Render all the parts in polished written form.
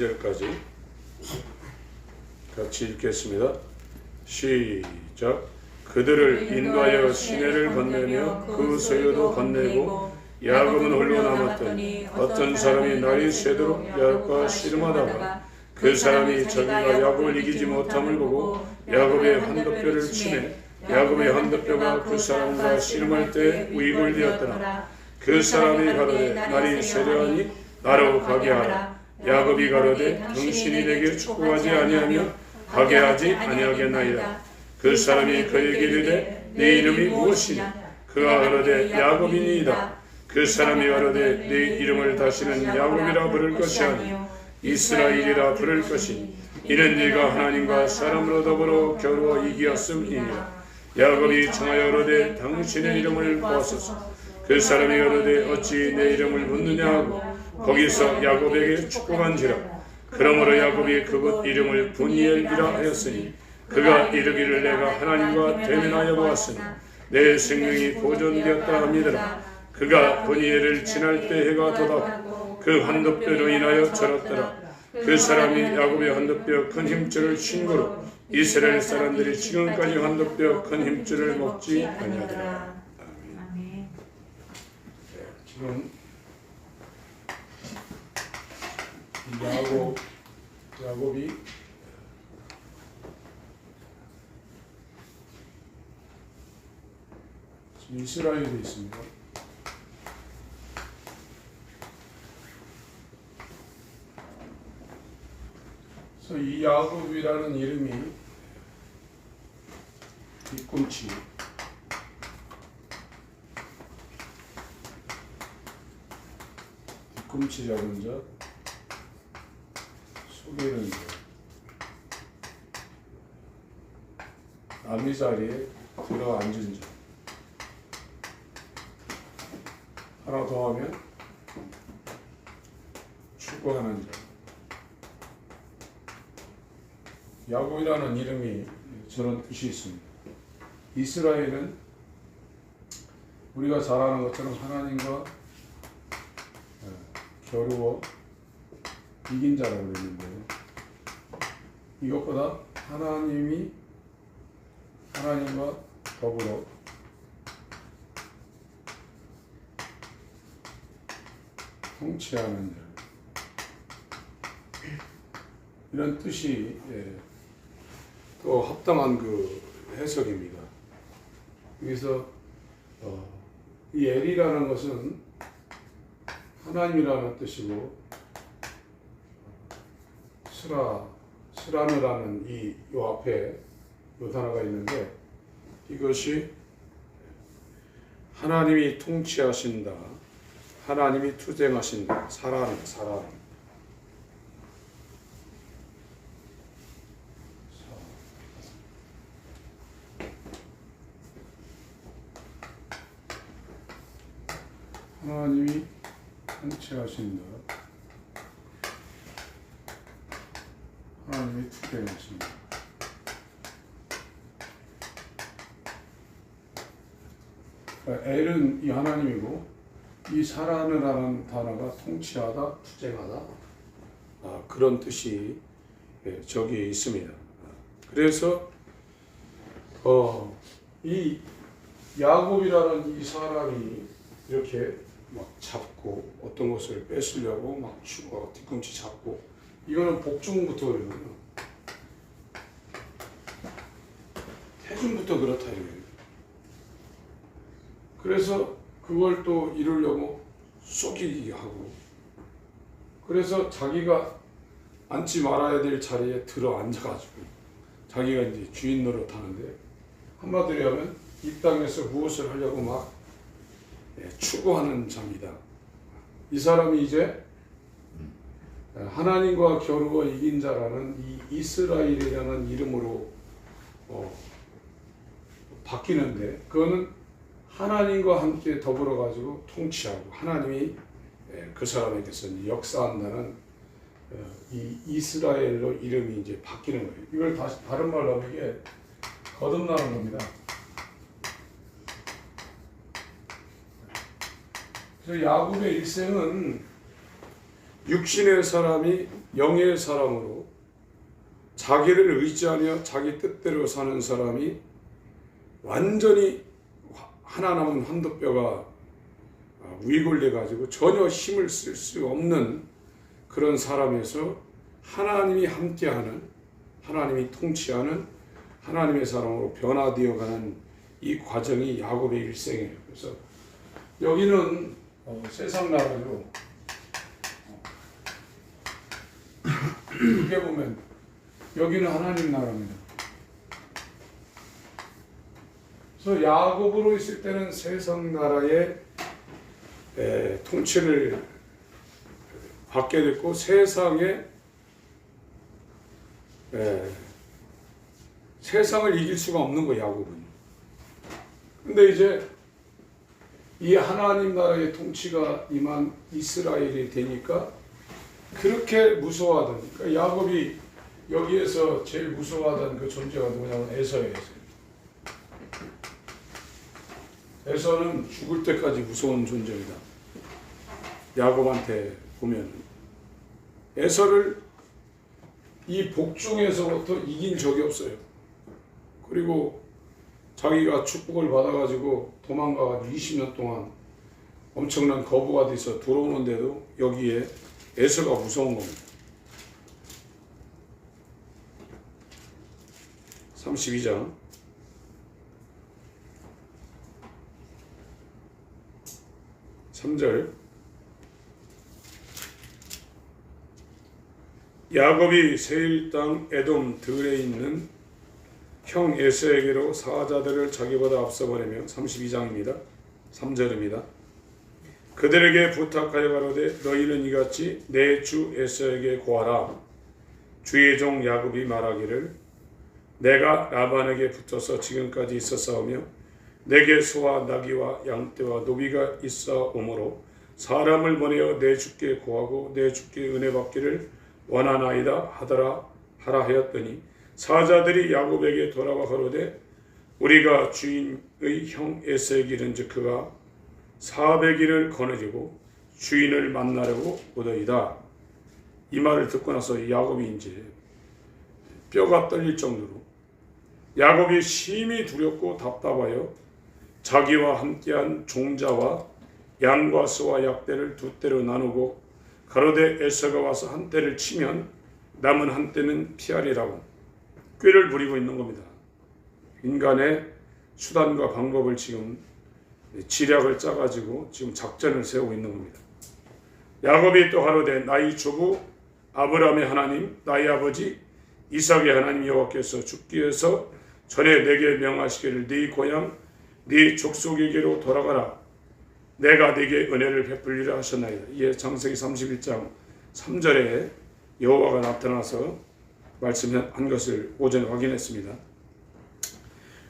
1절까지 같이 읽겠습니다. 시작. 그들을 인도하여 시내를 건네며 그 소유도 건네고 야곱은 홀로 남았더니 어떤 사람이 날이 새도록 야곱과 씨름하다가 그 사람이 저기가 야곱을 이기지 못함을 보고 야곱의 환도뼈를 치매 야곱의 환도뼈가 그 사람과 씨름할 때 위골되었더라. 그 사람이 가로되 날이 새려하니 나로 가게 하라. 야곱이 가로되 당신이 내게 촉구하지 아니하며 가게 하지 아니하겠나이다. 그 사람이 그에게 이르되 네 이름이 무엇이냐? 그가 가로되 야곱이니이다. 그 사람이 가로되 네 이름을 다시는 야곱이라 부를 것이 아니요 이스라엘이라 부를 것이니 이는 네가 하나님과 사람으로 더불어 겨루어 이기었음이니라. 야곱이 청하여 가로되 당신의 이름을 보았소서. 그 사람이 가로되 어찌 내 이름을 묻느냐 하고 거기서 야곱에게 축복한지라. 그러므로 야곱이 그곳 이름을 브니엘이라 하였으니 그가 이르기를 내가 하나님과 대면하여 보았으니 내 생명이 보존되었다 함이더라. 그가 브니엘을 지날 때 해가 돋았고 그 환도뼈로 인하여 절었더라. 그 사람이 야곱의 환도뼈 큰 힘줄을 신고로 이스라엘 사람들이 지금까지 환도뼈 큰 힘줄을 먹지 아니하더라. 아멘. 지금 야곱이 이스라엘에 있습니다. 그래서 이 야곱이라는 이름이 뒤꿈치 잡은 자, 속이는 자, 남의 자리에 들어 앉은 자. 하나 더 하면 축구하는 자. 야곱이라는 이름이 저런 뜻이 있습니다. 이스라엘은 우리가 잘 아는 것처럼 하나님과 겨루어 이긴 자라고 그랬는데요. 이것보다 하나님과 더불어 통치하는 자, 이런 뜻이 또 합당한 그 해석입니다. 여기서 이 엘이라는 것은 하나님이라는 뜻이고 스라느라는 요 앞에 요 단어가 있는데 이것이 하나님이 통치하신다, 하나님이 투쟁하신다, 사람. 하나님이 통치하신다, 하나님이 투쟁하신다. 엘은 이 하나님이고 이 사라느라는 단어가 통치하다, 투쟁하다, 그런 뜻이 저기에 있습니다. 그래서 이 야곱이라는 이 사람이 이렇게 막 잡고 어떤 것을 뺏으려고 막 뒤꿈치 잡고, 이거는 복종부터 그러거든요. 태중부터 그렇다 이거예요. 그래서 그걸 또 이루려고 쏘기게 하고, 그래서 자기가 앉지 말아야 될 자리에 들어 앉아가지고 자기가 이제 주인 노릇하는데, 한마디로 하면 이 땅에서 무엇을 하려고 막 추구하는 자입니다. 이 사람이 이제 하나님과 겨루어 이긴 자라는 이 이스라엘이라는 이름으로 바뀌는데, 그거는 하나님과 함께 더불어 가지고 통치하고 하나님이 그 사람에게서 역사한다는 이 이스라엘로 이름이 이제 바뀌는 거예요. 이걸 다른 말로 하면 이게 거듭나는 겁니다. 그래서 야곱의 일생은 육신의 사람이 영의 사람으로 자기를 의지하며 자기 뜻대로 사는 사람이 완전히 하나 남은 한도뼈가 위골돼 가지고 전혀 힘을 쓸 수 없는 그런 사람에서 하나님이 함께하는, 하나님이 통치하는 하나님의 사람으로 변화되어가는 이 과정이 야곱의 일생이에요. 그래서 여기는 세상 나라로 이렇게 보면 여기는 하나님 나라입니다. 그래서 야곱으로 있을 때는 세상 나라의 통치를 받게 됐고 세상에 세상을 이길 수가 없는 거예요, 야곱은. 근데 이제 이 하나님 나라의 통치가 임한 이스라엘이 되니까 그렇게 무서워하던, 그러니까 야곱이 여기에서 제일 무서워하던 그 존재가 누구냐면 에서예요. 에서는 죽을 때까지 무서운 존재입니다. 야곱한테 보면 에서를 이 복중에서부터 이긴 적이 없어요. 그리고 자기가 축복을 받아가지고 도망가가지고 20년 동안 엄청난 거부가 돼서 들어오는데도 여기에 에서가 무서운 겁니다. 32장 3절 야곱이 세일 땅 에돔 들에 있는 형 에서에게로 사자들을 자기보다 앞서 보내며 32장입니다. 3절입니다. 그들에게 부탁하여 가로되 너희는 이같이 내 주 에서에게 고하라. 주의 종 야곱이 말하기를 내가 라반에게 붙어서 지금까지 있었사오며 내게 소와 나귀와 양떼와 노비가 있사오므로 사람을 보내어 내 주께 고하고 내 주께 은혜 받기를 원하나이다 하라 하였더니 사자들이 야곱에게 돌아와 가로되 우리가 주인의 형 에서에게 이른즉 그가 400일을 거느리고 주인을 만나려고 오더이다. 이 말을 듣고 나서 야곱이 이제 뼈가 떨릴 정도로 야곱이 심히 두렵고 답답하여 자기와 함께한 종자와 양과 소와 약대를 두 떼로 나누고 가로되 에서가 와서 한 떼를 치면 남은 한 떼는 피하리라고 꾀를 부리고 있는 겁니다. 인간의 수단과 방법을 지금 지략을 짜가지고 지금 작전을 세우고 있는 겁니다. 야곱이 또 가로되 나의 조부 아브라함의 하나님 나의 아버지 이삭의 하나님 여호와께서 죽기 위해서 전에 내게 명하시기를 네 고향 네 족속에게로 돌아가라. 내가 네게 은혜를 베풀리라 하셨나이다. 이에 창세기 31장 3절에 여호와가 나타나서 말씀한 것을 오전에 확인했습니다.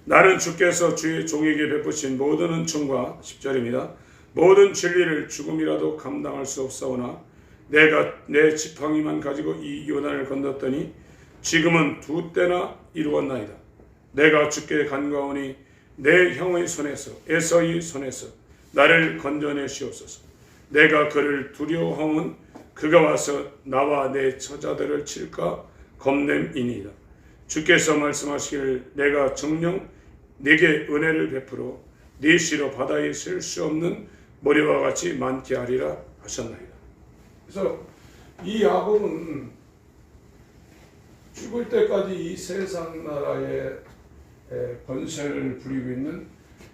나는 주께서 주의 종에게 베푸신 모든 은총과 10절입니다. 모든 진리를 죽음이라도 감당할 수 없사오나 내가 내 지팡이만 가지고 이 요단을 건넜더니 지금은 두 때나 이루었나이다. 내가 주께 간과하오니 내 형의 손에서 에서의 손에서 나를 건져내시옵소서. 내가 그를 두려워하면 그가 와서 나와 내 처자들을 칠까 겁냄이니이다. 주께서 말씀하시기를 내가 정녕 네게 은혜를 베풀어 네 씨로 바다에 셀 수 없는 모래와 같이 많게 하리라 하셨나이다. 그래서 이 야곱은 죽을 때까지 이 세상 나라의 권세를 부리고 있는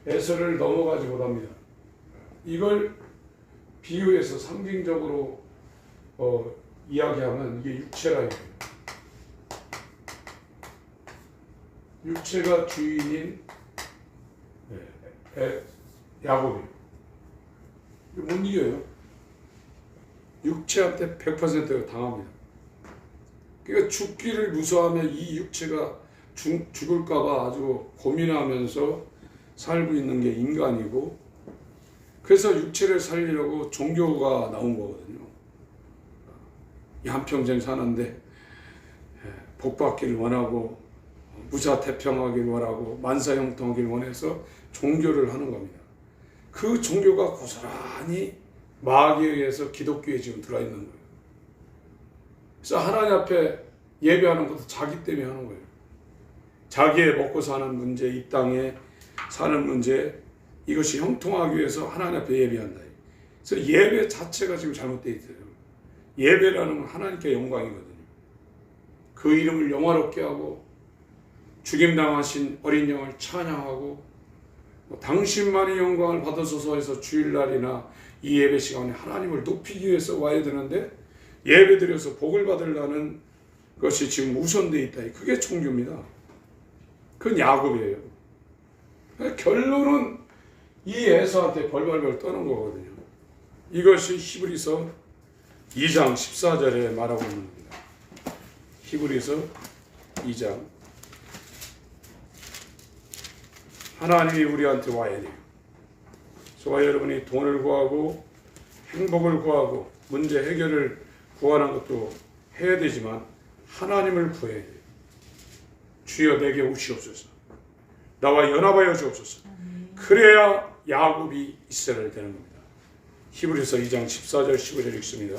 에서를 넘어가지 못합니다. 이걸 비유해서 상징적으로 이야기하면 이게 육체라 이거예요. 육체가 주인인 야곱이에요. 못 이겨요. 육체한테 100% 당합니다. 그러니까 죽기를 무서워하며 이 육체가 죽을까봐 아주 고민하면서 살고 있는 게 인간이고, 그래서 육체를 살리려고 종교가 나온 거거든요. 한평생 사는데 복 받기를 원하고 무사태평하기를 원하고 만사형통하기를 원해서 종교를 하는 겁니다. 그 종교가 고스란히 마귀에 의해서 기독교에 지금 들어있는 거예요. 그래서 하나님 앞에 예배하는 것도 자기 때문에 하는 거예요. 자기의 먹고 사는 문제, 이 땅에 사는 문제, 이것이 형통하기 위해서 하나님 앞에 예배한다. 그래서 예배 자체가 지금 잘못되어 있어요. 예배라는 건 하나님께 영광이거든요. 그 이름을 영화롭게 하고 죽임당하신 어린 양을 찬양하고 당신만이 영광을 받으소서 해서 주일날이나 이 예배 시간에 하나님을 높이기 위해서 와야 되는데 예배드려서 복을 받으려는 것이 지금 우선되어 있다. 그게 종교입니다. 그건 야곱이에요. 결론은 이 에서한테 벌벌벌 떠는 거거든요. 이것이 히브리서 2장 14절에 말하고 있는 겁니다. 히브리서 2장. 하나님이 우리한테 와야 돼요. 저와 여러분이 돈을 구하고 행복을 구하고 문제 해결을 구하는 것도 해야 되지만 하나님을 구해야 돼요. 주여 내게 오시옵소서. 나와 연합하여 주옵소서. 그래야 야곱이 이스라엘 되는 겁니다. 히브리서 2장 14절 15절 읽습니다.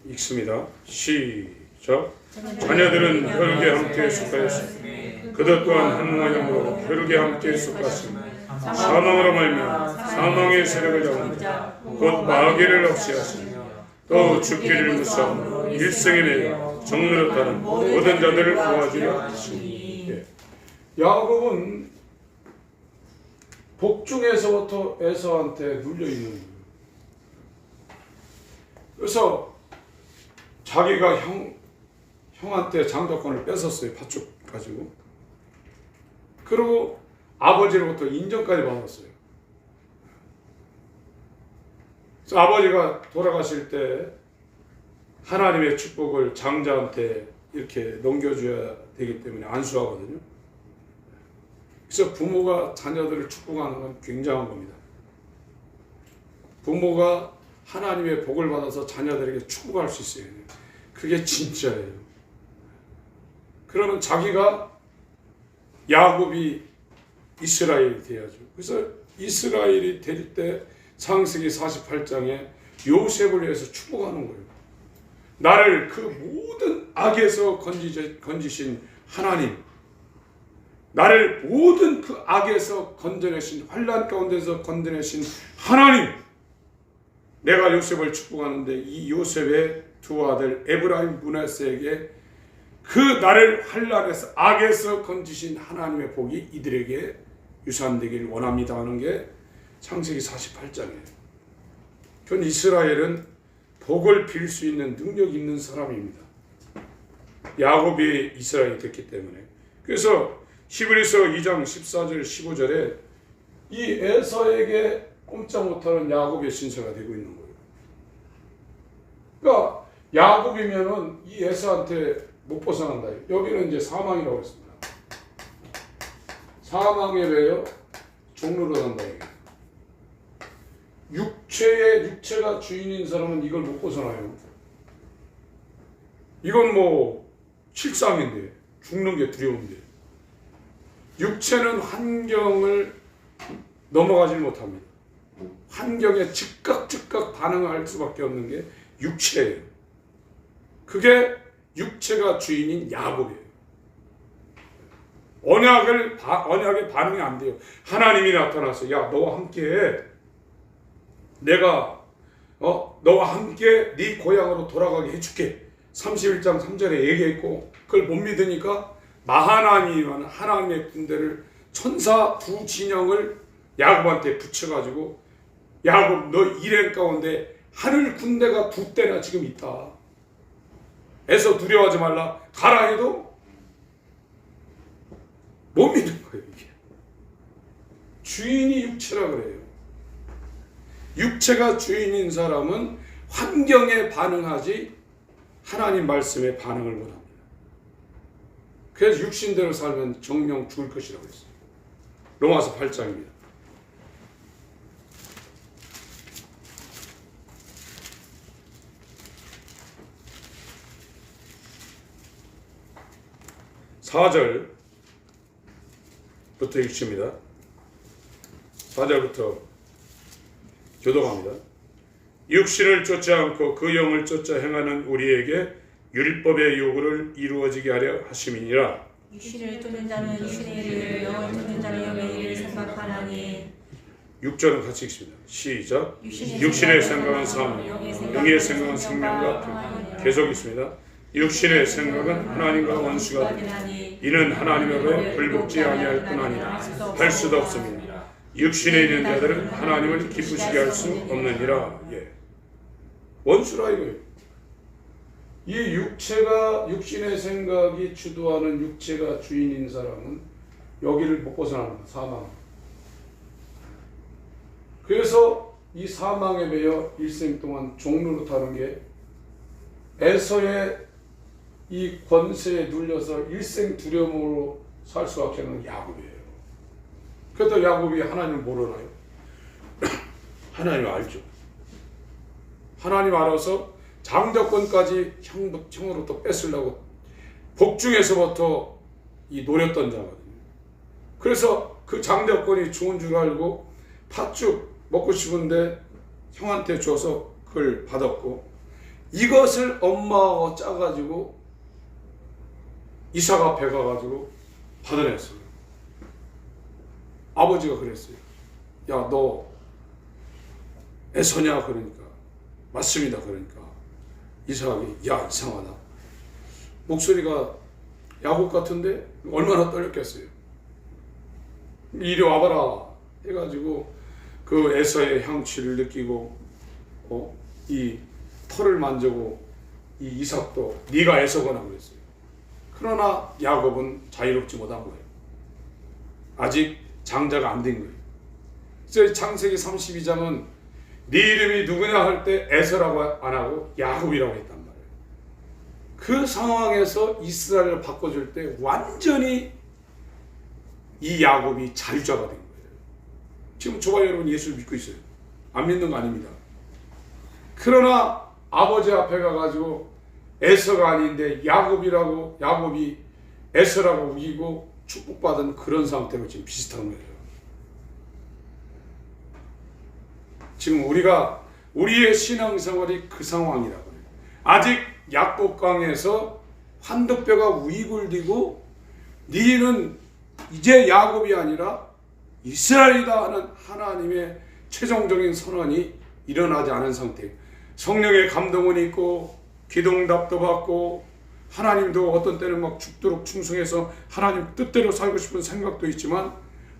읽습니다. 시작. 자녀들은 혈육에 함께 속하였으니 그들 또한 한 모양으로 혈육에 함께 속하였으니 사망으로 말미암아 사망의 세력을 잡은 자 곧 마귀를 없애하시니 또 죽기를 무사함으로 일생에 내어 정노릇하는 모든 자들을 도와주려 하시니. 야곱은 복중에서부터 에서한테 눌려있는 거예요. 그래서 자기가 형한테 장독권을 뺏었어요. 팥죽 가지고. 그리고 아버지로부터 인정까지 받았어요. 그래서 아버지가 돌아가실 때 하나님의 축복을 장자한테 이렇게 넘겨줘야 되기 때문에 안수하거든요. 그래서 부모가 자녀들을 축복하는 건 굉장한 겁니다. 부모가 하나님의 복을 받아서 자녀들에게 축복할 수 있어요. 그게 진짜예요. 그러면 자기가 야곱이 이스라엘이 돼야죠. 그래서 이스라엘이 될 때 창세기 48장에 요셉을 위해서 축복하는 거예요. 나를 그 모든 악에서 건지신 하나님, 나를 모든 그 악에서 건져내신, 환난 가운데서 건져내신 하나님, 내가 요셉을 축복하는데 이 요셉의 두 아들 에브라임 므낫세에게 그 나를 환난에서 악에서 건지신 하나님의 복이 이들에게 유산되기를 원합니다 하는 게 창세기 48장이에요. 그건 이스라엘은 복을 빌 수 있는 능력 있는 사람입니다. 야곱이 이스라엘이 됐기 때문에. 그래서 히브리서 2장 14절 15절에 이 에서에게 꼼짝 못하는 야곱의 신세가 되고 있는 거예요. 그러니까 야곱이면은 이 에서한테 못 벗어난다. 여기는 이제 사망이라고 했습니다. 사망에 왜요? 종로로 간다. 육체가 주인인 사람은 이걸 못 벗어나요. 이건 뭐 칠상인데 죽는 게 두려운데 육체는 환경을 넘어가지 못합니다. 환경에 즉각 반응할 수밖에 없는 게 육체예요. 그게 육체가 주인인 야곱이에요. 언약에 반응이 안 돼요. 하나님이 나타나서 야 너와 함께해. 내가 너와 함께 네 고향으로 돌아가게 해줄게. 31장 3절에 얘기했고 그걸 못 믿으니까 마하나님이라는 하나님의 군대를 천사 두 진영을 야곱한테 붙여가지고 야곱 너 일행 가운데 하늘 군대가 두 대나 지금 있다. 애서 두려워하지 말라. 가라 해도 못 믿는 거예요. 이게 주인이 육체라 그래요. 육체가 주인인 사람은 환경에 반응하지 하나님 말씀에 반응을 못합니다. 그래서 육신대로 살면 정령 죽을 것이라고 했어요. 로마서 8장입니다. (4절부터) 읽습니다. 4절부터 교독합니다. 육신을 쫓지 않고 그 영을 쫓아 행하는 우리에게 율법의 요구를 이루어지게 하려 하심이니라. 육신을 쫓는 자는 육신의 일을, 영을 쫓는 자는 영의 일을 생각하나니. 6절은 같이 읽습니다. 시작. 육신의 생각은 사망, 영의 생각은 생명과 평안. 계속 있습니다. 육신의 생각은 하나님과 원수가 되니 이는 하나님의 법에 불복지 아니할 뿐 아니라 할 수도 없습니다. 육신에 있는 자들은 하나님을 기쁘시게 할 수 없느니라. 예. 원수라 이거예요. 이 육신의 생각이 주도하는 육체가 주인인 사람은 여기를 못 벗어납니다. 사망. 그래서 이 사망에 매여 일생 동안 종로로 타는 게 에서의 이 권세에 눌려서 일생 두려움으로 살 수밖에 없는 야곱이에요. 그래도 야곱이 하나님을 모르나요? 하나님 알죠. 하나님 알아서 장자권까지 형으로부터 뺏으려고 복중에서부터 이 노렸던 자거든요. 그래서 그 장자권이 좋은 줄 알고 팥죽 먹고 싶은데 형한테 줘서 그걸 받았고, 이것을 엄마하고 짜가지고 이삭 앞에 가가지고 받아냈어요. 아버지가 그랬어요. 야, 너 에서냐? 그러니까 맞습니다. 그러니까 이삭이 야, 이상하다. 목소리가 야곱 같은데 얼마나 떨렸겠어요. 이리 와봐라 해가지고 그 에서의 향취를 느끼고 이 털을 만지고 이 이삭도 네가 에서거나 그랬어요. 그러나 야곱은 자유롭지 못한 거예요. 아직 장자가 안 된 거예요. 그래서 창세기 32장은 네 이름이 누구냐 할 때 에서라고 안 하고 야곱이라고 했단 말이에요. 그 상황에서 이스라엘을 바꿔줄 때 완전히 이 야곱이 자유자가 된 거예요. 지금 저와 여러분 예수를 믿고 있어요. 안 믿는 거 아닙니다. 그러나 아버지 앞에 가가지고 에서가 아닌데 야곱이 에서라고 우기고 축복받은 그런 상태로 지금 비슷한 거예요. 지금 우리의 신앙생활이 그 상황이라고 해요. 아직 약복강에서 환도뼈가 우이굴리고 너희는 이제 야곱이 아니라 이스라엘이다 하는 하나님의 최종적인 선언이 일어나지 않은 상태예요. 성령의 감동은 있고 기도응답도 받고 하나님도 어떤 때는 막 죽도록 충성해서 하나님 뜻대로 살고 싶은 생각도 있지만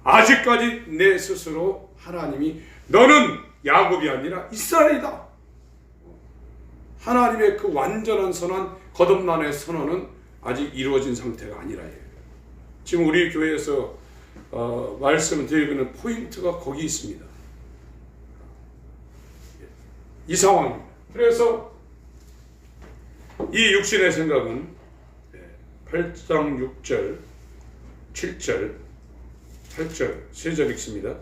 아직까지 내 스스로 하나님이 너는 야곱이 아니라 이스라엘이다. 하나님의 그 완전한 선언, 거듭남의 선언은 아직 이루어진 상태가 아니라요. 지금 우리 교회에서 말씀을 드리는 포인트가 거기 있습니다. 이 상황입니다. 그래서 이 육신의 생각은 8장 6절, 7절, 8절 세 절 읽습니다.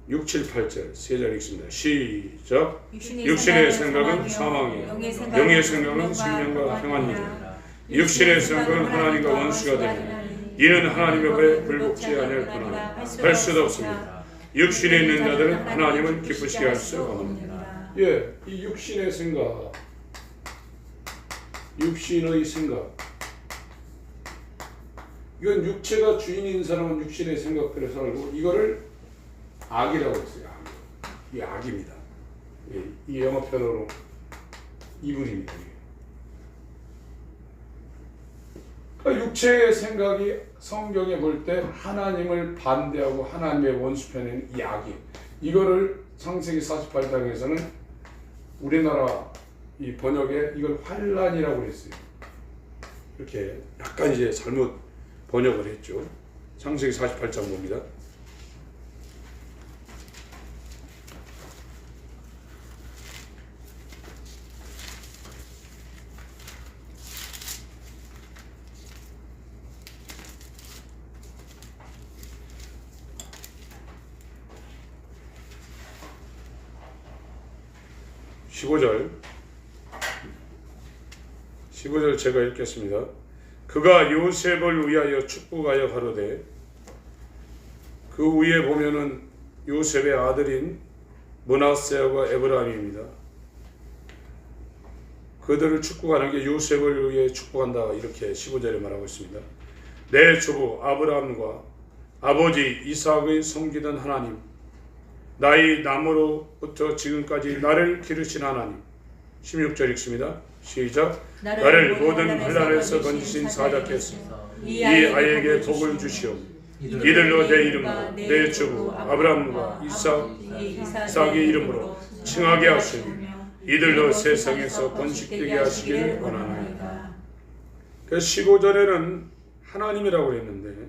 6, 7, 8절 세 절 읽습니다. 시작. 육신의 생각은 사망이요 영의 생각은 생명과 평안이라. 육신의 생각은 하나님과 원수가 되니 이는 하나님의 법에 불복지 아니할 뿐이라 할 수도 없습니다. 육신에 있는 자들은 하나님을 기쁘시게 할 수 없느니라. 예, 이 육신의 생각, 육신의 생각, 이건 육체가 주인인 사람은 육신의 생각대로 살고 이거를 악이라고 했어요. 악. 이 악입니다. 예, 이 영어 표현으로 이불입니다. 그러니까 육체의 생각이 성경에 볼 때 하나님을 반대하고 하나님의 원수편에는 이 악이에요. 이거를 창세기 48장에서는 우리나라 이 번역에 이걸 환란이라고 했어요. 이렇게 약간 이제 잘못 번역을 했죠. 창세기 48장 봅니다. (15절) 제가 읽겠습니다. 그가 요셉을 위하여 축복하여 가로되, 그 위에 보면은 요셉의 아들인 므낫세와 에브라임입니다. 그들을 축복하는 게 요셉을 위해 축복한다, 이렇게 15절에 말하고 있습니다. 내 조부 아브라함과 아버지 이삭의 섬기던 하나님, 나의 남으로부터 지금까지 나를 기르신 하나님. 16절 읽습니다. 시작. 나를 모든 환난에서 건지신 사자께서 이 아이에게 복을 주시오. 이들로 내 이름으로 내 조부 아브라함과 이삭의 이름으로 칭하게 하시며 이들로 세상에서 번식되게 하시기를 원하나이다. 15절에는 하나님이라고 했는데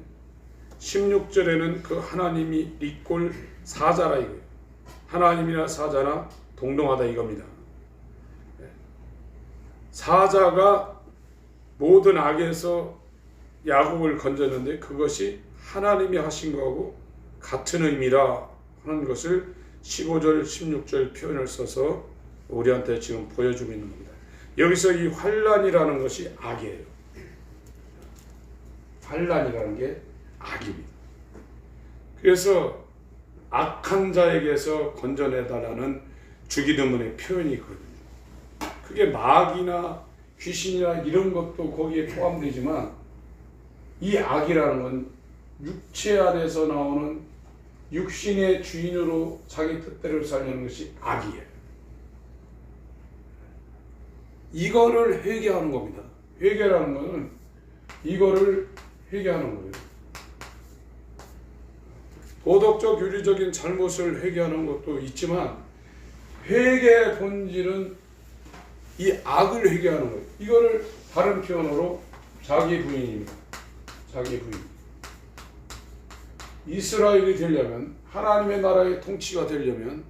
16절에는 그 하나님이 리꼴 사자라 이거예요. 하나님이나 사자나 동등하다 이겁니다. 사자가 모든 악에서 야곱을 건졌는데 그것이 하나님이 하신 거하고 같은 의미라 하는 것을 15절, 16절 표현을 써서 우리한테 지금 보여주고 있는 겁니다. 여기서 이 환난이라는 것이 악이에요. 환난이라는 게 악입니다. 그래서 악한 자에게서 건져내달라는 주기도문의 표현이 있거든요. 그게 마귀나 귀신이나 이런 것도 거기에 포함되지만 이 악이라는 건 육체 안에서 나오는 육신의 주인으로 자기 뜻대로 살려는 것이 악이에요. 이거를 회개하는 겁니다. 회개라는 것은 이거를 회개하는 거예요. 도덕적 윤리적인 잘못을 회개하는 것도 있지만 회개의 본질은 이 악을 회개하는 거예요. 이거를 다른 표현으로 자기 부인입니다. 자기 부인. 이스라엘이 되려면, 하나님의 나라의 통치가 되려면,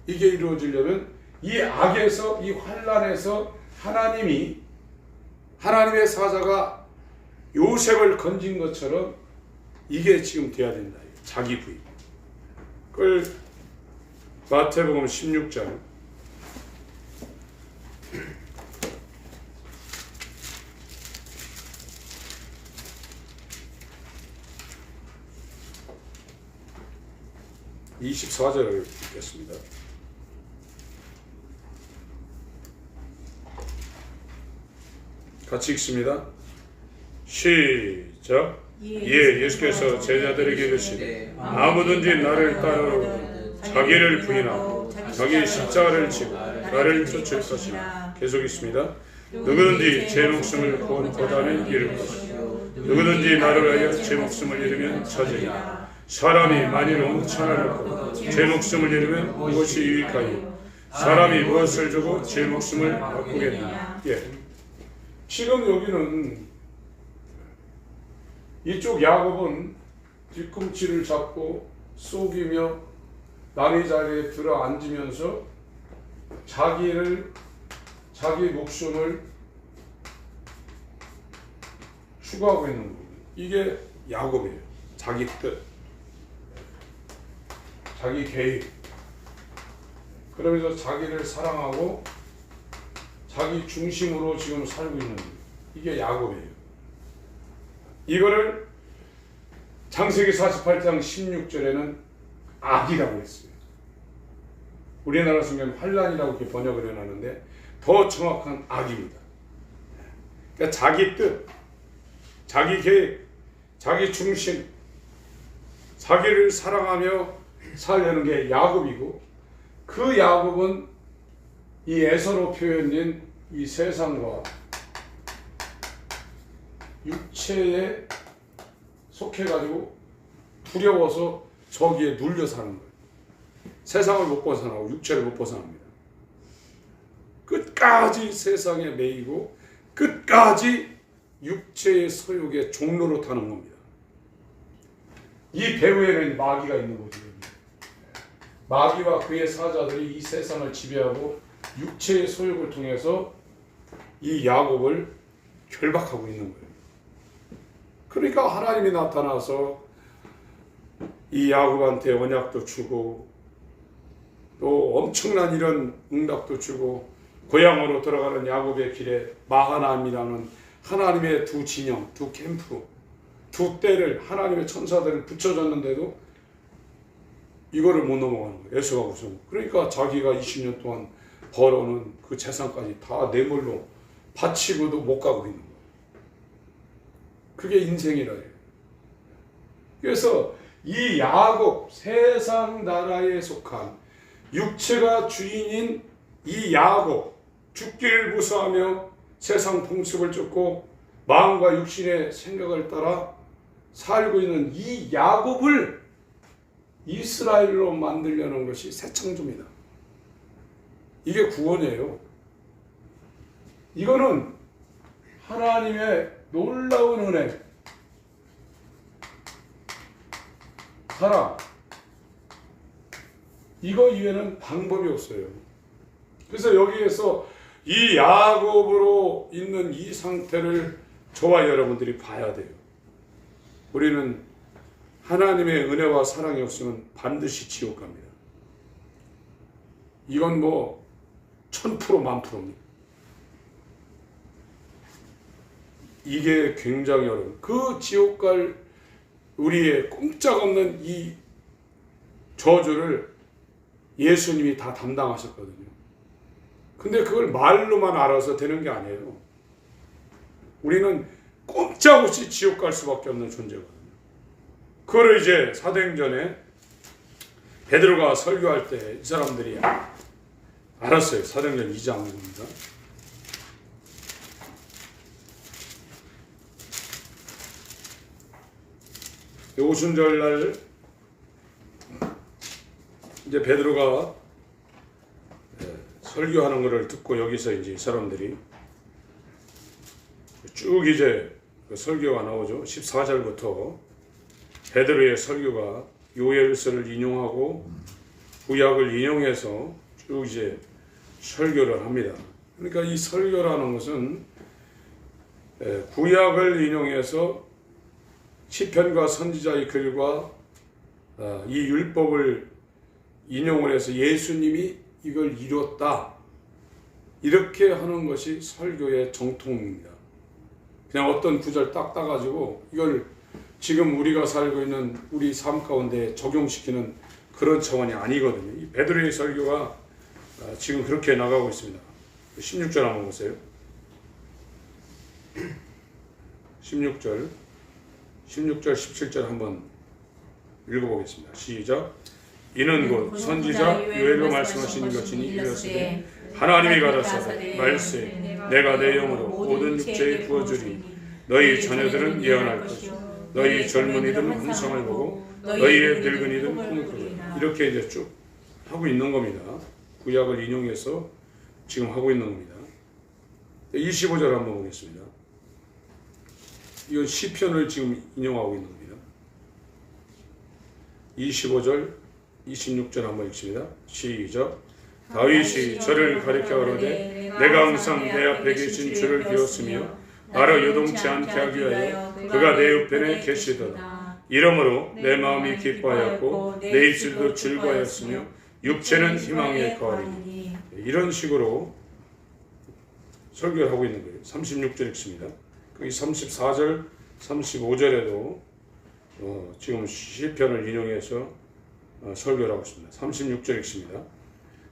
이게 이루어지려면 이 악에서, 이 환난에서 하나님의 사자가 요셉을 건진 것처럼 이게 지금 돼야 된다. 자기 부인. 그걸 마태복음 16장 24절을 읽겠습니다. 같이 읽습니다. 시작. 예수께서 제자들에게 이르시되 아무든지 나를 따르러 자기를 부인하고 자기 십자가를 지고 나를 쫓을 것이나. 계속 있습니다. 누구든지 제 목숨을 구원하고자 잃을 것이요 누구든지 나를 위하여 제 목숨을 잃으면 찾으리라. 사람이 만일 온 천하를 얻고 제 목숨을 잃으면 무엇이 유익하요? 사람이 무엇을 주고 제 목숨을 바꾸겠느냐. 지금 여기는 이쪽 야곱은 뒤꿈치를 잡고 속이며 남의 자리에 들어 앉으면서 자기 목숨을 추구하고 있는 겁니다. 이게 야곱이에요. 자기 뜻, 자기 계획. 그러면서 자기를 사랑하고 자기 중심으로 지금 살고 있는 거예요. 이게 야곱이에요. 이거를 창세기 48장 16절에는 악이라고 했어요. 우리나라 성경은 환난이라고 이렇게 번역을 해놨는데 더 정확한 악입니다. 그러니까 자기 뜻, 자기 계획, 자기 중심, 자기를 사랑하며 살려는 게 야곱이고, 그 야곱은 이 에서로 표현된 이 세상과 육체에 속해가지고 두려워서 저기에 눌려 사는 거예요. 세상을 못 벗어나고 육체를 못 벗어납니다. 끝까지 세상에 매이고 끝까지 육체의 소욕의 종로로 타는 겁니다. 이 배후에는 마귀가 있는 거죠. 마귀와 그의 사자들이 이 세상을 지배하고 육체의 소욕을 통해서 이 야곱을 결박하고 있는 거예요. 그러니까 하나님이 나타나서 이 야곱한테 언약도 주고 또 엄청난 이런 응답도 주고 고향으로 돌아가는 야곱의 길에 마하나임이라는 하나님의 두 진영, 두 캠프, 두 떼를 하나님의 천사들을 붙여줬는데도 이거를 못 넘어가는 거예요. 에서가 우선. 그러니까 자기가 20년 동안 벌어놓은 그 재산까지 다 뇌물로 바치고도 못 가고 있는 거예요. 그게 인생이라 해요. 그래서 이 야곱, 세상 나라에 속한 육체가 주인인 이 야곱, 죽기를 무서워하며 세상 풍습을 쫓고 마음과 육신의 생각을 따라 살고 있는 이 야곱을 이스라엘로 만들려는 것이 새 창조입니다. 이게 구원이에요. 이거는 하나님의 놀라운 은혜, 사랑, 이거 이외에는 방법이 없어요. 그래서 여기에서 이 야곱으로 있는 이 상태를 저와 여러분들이 봐야 돼요. 우리는 하나님의 은혜와 사랑이 없으면 반드시 지옥 갑니다. 이건 뭐 1000% 만프로입니다. 이게 굉장히 어려워요. 그 지옥 갈 우리의 꼼짝없는 이 저주를 예수님이 다 담당하셨거든요. 근데 그걸 말로만 알아서 되는 게 아니에요. 우리는 꼼짝없이 지옥 갈 수밖에 없는 존재거든요. 그걸 이제 사도행전에 베드로가 설교할 때 이 사람들이 알았어요. 사도행전 2장입니다. 오순절날 이제 베드로가 설교하는 것을 듣고 여기서 이제 사람들이 쭉 이제 그 설교가 나오죠. 14절부터 베드로의 설교가 요엘서를 인용하고 구약을 인용해서 쭉 이제 설교를 합니다. 그러니까 이 설교라는 것은 구약을 인용해서 시편과 선지자의 글과 이 율법을 인용을 해서 예수님이 이걸 이뤘다, 이렇게 하는 것이 설교의 정통입니다. 그냥 어떤 구절 딱 따가지고 이걸 지금 우리가 살고 있는 우리 삶 가운데 적용시키는 그런 차원이 아니거든요. 이 베드로의 설교가 지금 그렇게 나가고 있습니다. 16절 한번 보세요. 16절, 17절 한번 읽어보겠습니다. 시작. 이는 곧 선지자 요엘로 말씀하신 것이니 이르시되 하나님이 가라사대 말세 내가 내 영으로 모든 육체에 부어주리니 너희 자녀들은 예언할 것이요 너희 젊은이들은 환상을 보고 너희의 늙은이들은 꿈을 꾸리라. 이렇게 이제 쭉 하고 있는 겁니다. 구약을 인용해서 지금 하고 있는 겁니다. 25절 한번 보겠습니다. 이건 시편을 지금 인용하고 있는 겁니다. 25절, 26절 한번 읽습니다. 시작. 다윗이 저를 가리켜 가로되 내가 항상 내 앞에 계신 주를 비웠으며 나를 요동치 않게 하기 위하여 그가 내 우편에 계시도다. 이러므로 내 마음이 기뻐하였고 내 입술도 즐거워하였으며 육체는 희망에 거하리니. 이런 식으로 설교를 하고 있는 거예요. 36절 읽습니다. 거기 34절, 35절에도 지금 시편을 인용해서 설교를 하고 있습니다. 36절 읽습니다.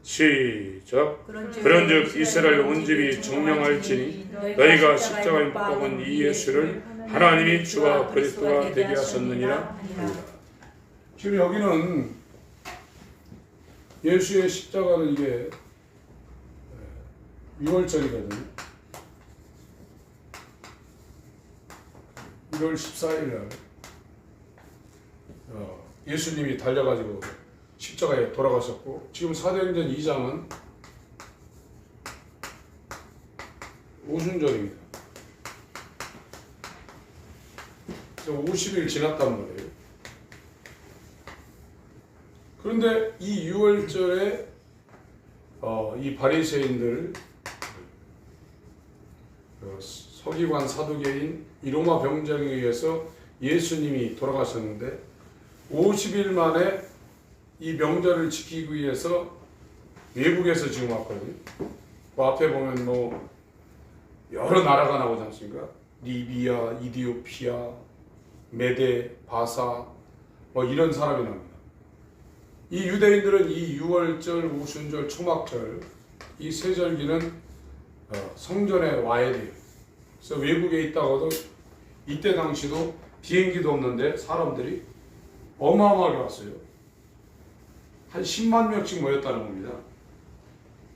시작. 그런즉 이스라엘 온 집이 정령할지니 너희가 십자가에 못 박은 이 예수를 하나님이 주와 그리스도가 되게 하셨느니라 합니다. 지금 여기는 예수의 십자가는 이게 6월절이거든요. 1월 14일 날 예수님이 달려가지고 십자가에 돌아가셨고, 지금 사도행전 2장은 오순절입니다. 50일 지났단 말이에요. 그런데 이 6월절에 이 바리새인들, 서기관 사두개인 이 로마 병정에 의해서 예수님이 돌아가셨는데 50일 만에 이 명절을 지키기 위해서 외국에서 지금 왔거든요. 그 앞에 보면 뭐 여러 나라가 나오지 않습니까? 리비아, 이디오피아, 메데, 바사, 뭐 이런 사람이 나옵니다. 이 유대인들은 이 유월절, 오순절, 초막절 이 세 절기는 성전에 와야 돼요. 그래서 외국에 있다가도 이때 당시도 비행기도 없는데 사람들이 어마어마하게 왔어요. 한 10만 명씩 모였다는 겁니다.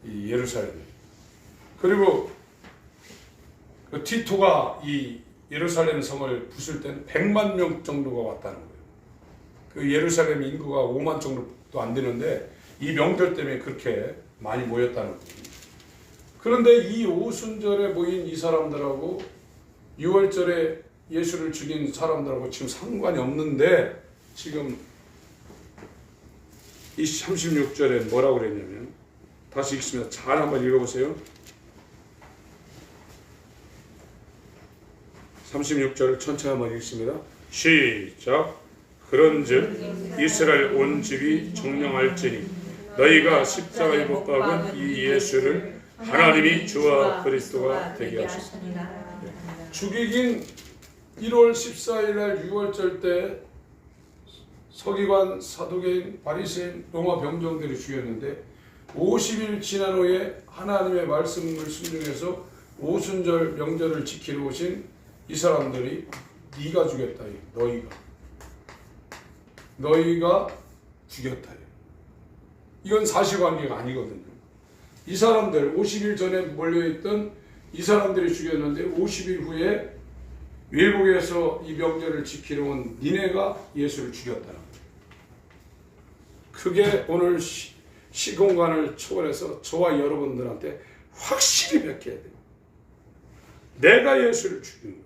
이 예루살렘에. 그리고 그 티토가 이 예루살렘 성을 부술 때는 100만 명 정도가 왔다는 거예요. 그 예루살렘 인구가 5만 정도도 안 되는데 이 명절 때문에 그렇게 많이 모였다는 거예요. 그런데 이 오순절에 모인 이 사람들하고 6월절에 예수를 죽인 사람들하고 지금 상관이 없는데 지금 이 36절에 뭐라고 그랬냐면 다시 읽습니다. 잘 한번 읽어보세요. 36절을 천천히 한번 읽습니다. 시작. 그런즉 이스라엘 온 집이 정령할지니 너희가 십자가에 못 박은 이 예수를 하나님이 주와 그리스도가 되게 하셨습니다. 죽이긴 1월 14일 날 6월절 때 서기관, 사두개인, 바리새인, 로마 병정들이 죽였는데 50일 지난 후에 하나님의 말씀을 순종해서 오순절 명절을 지키러 오신 이 사람들이 네가 죽였다. 너희가 죽였다. 이건 사실관계가 아니거든요. 이 사람들 50일 전에 몰려있던 이 사람들이 죽였는데 50일 후에 외국에서 이 명절을 지키러 온 니네가 예수를 죽였다. 그게 오늘 시공간을 초월해서 저와 여러분들한테 확실히 베껴야 돼요. 내가 예수를 죽인 거예요.